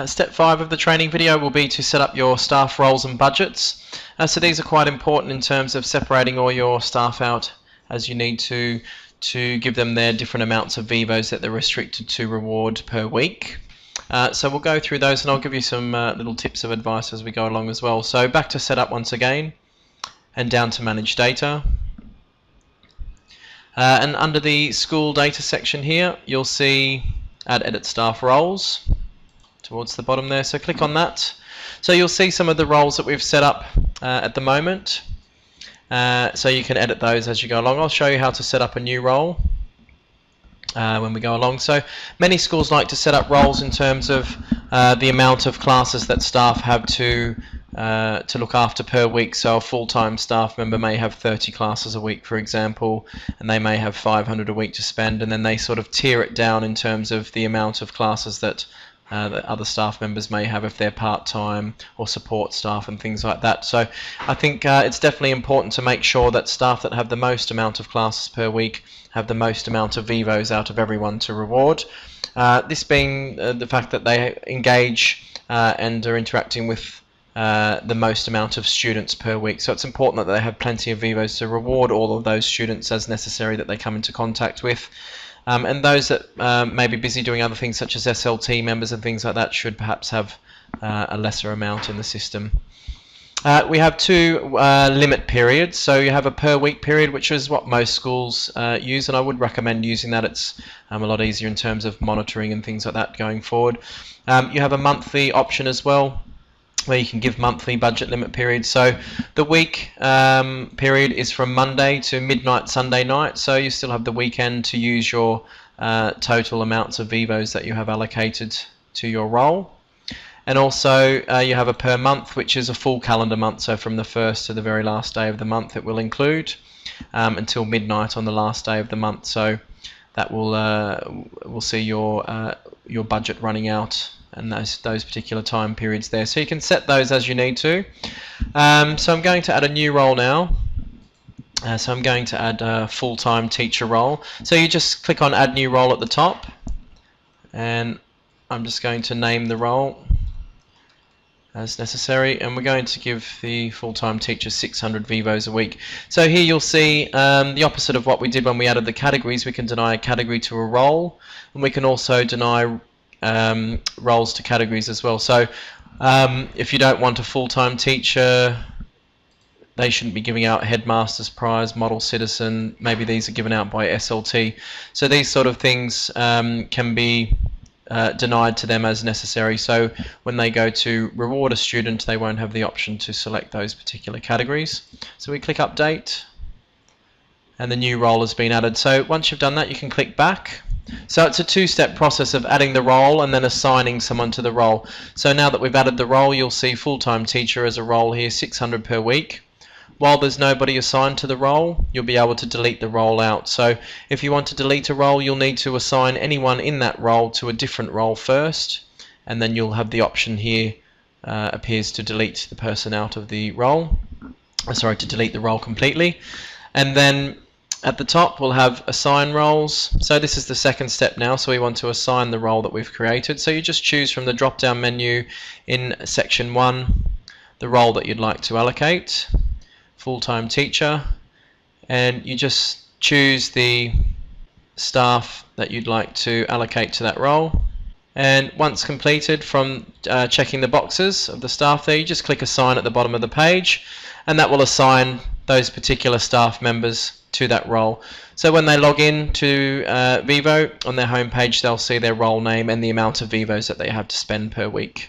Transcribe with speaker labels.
Speaker 1: Step 5 of the training video will be to set up your staff roles and budgets. So these are quite important in terms of separating all your staff out as you need to give them their different amounts of vivos that they're restricted to reward per week. So we'll go through those and I'll give you some little tips of advice as we go along as well. So back to setup once again and down to manage data. And under the school data section here you'll see add edit staff roles towards the bottom there, so click on that. So you'll see some of the roles that we've set up at the moment, so you can edit those as you go along. I'll show you how to set up a new role when we go along. So many schools like to set up roles in terms of the amount of classes that staff have to look after per week. So a full-time staff member may have 30 classes a week, for example, and they may have 500 a week to spend, and then they sort of tier it down in terms of the amount of classes that other staff members may have if they're part-time or support staff and things like that. So I think it's definitely important to make sure that staff that have the most amount of classes per week have the most amount of vivos out of everyone to reward. This being the fact that they engage and are interacting with the most amount of students per week. So it's important that they have plenty of vivos to reward all of those students as necessary that they come into contact with. And those that may be busy doing other things such as SLT members and things like that should perhaps have a lesser amount in the system. We have two limit periods. So you have a per week period, which is what most schools use, and I would recommend using that. It's a lot easier in terms of monitoring and things like that going forward. You have a monthly option as well, where you can give monthly budget limit periods. So the week period is from Monday to midnight Sunday night, so you still have the weekend to use your total amounts of vivos that you have allocated to your role. And also you have a per month, which is a full calendar month, so from the first to the very last day of the month it will include, until midnight on the last day of the month. So that will see your budget running out and those particular time periods there. So you can set those as you need to. So I'm going to add a new role now. So I'm going to add a full-time teacher role. So you just click on add new role at the top, and I'm just going to name the role as necessary, and we're going to give the full-time teacher 600 vivos a week. So here you'll see the opposite of what we did when we added the categories. We can deny a category to a role, and we can also deny roles to categories as well. So if you don't want a full-time teacher, they shouldn't be giving out headmaster's prize, model citizen. Maybe these are given out by SLT. So these sort of things can be denied to them as necessary. So when they go to reward a student, they won't have the option to select those particular categories. So we click update, and the new role has been added. So once you've done that, you can click back. So it's a two-step process of adding the role and then assigning someone to the role. So now that we've added the role, you'll see full-time teacher as a role here, 600 per week. While there's nobody assigned to the role, you'll be able to delete the role out. So if you want to delete a role, you'll need to assign anyone in that role to a different role first, and then you'll have the option here appears to delete the person out of the role. Sorry, to delete the role completely. And then at the top we'll have assign roles. So this is the second step now, so we want to assign the role that we've created. So you just choose from the drop down menu in section 1 the role that you'd like to allocate, full-time teacher, and you just choose the staff that you'd like to allocate to that role. And once completed, from checking the boxes of the staff there, you just click assign at the bottom of the page, and that will assign those particular staff members to that role. So when they log in to Vivo, on their home page they'll see their role name and the amount of vivos that they have to spend per week.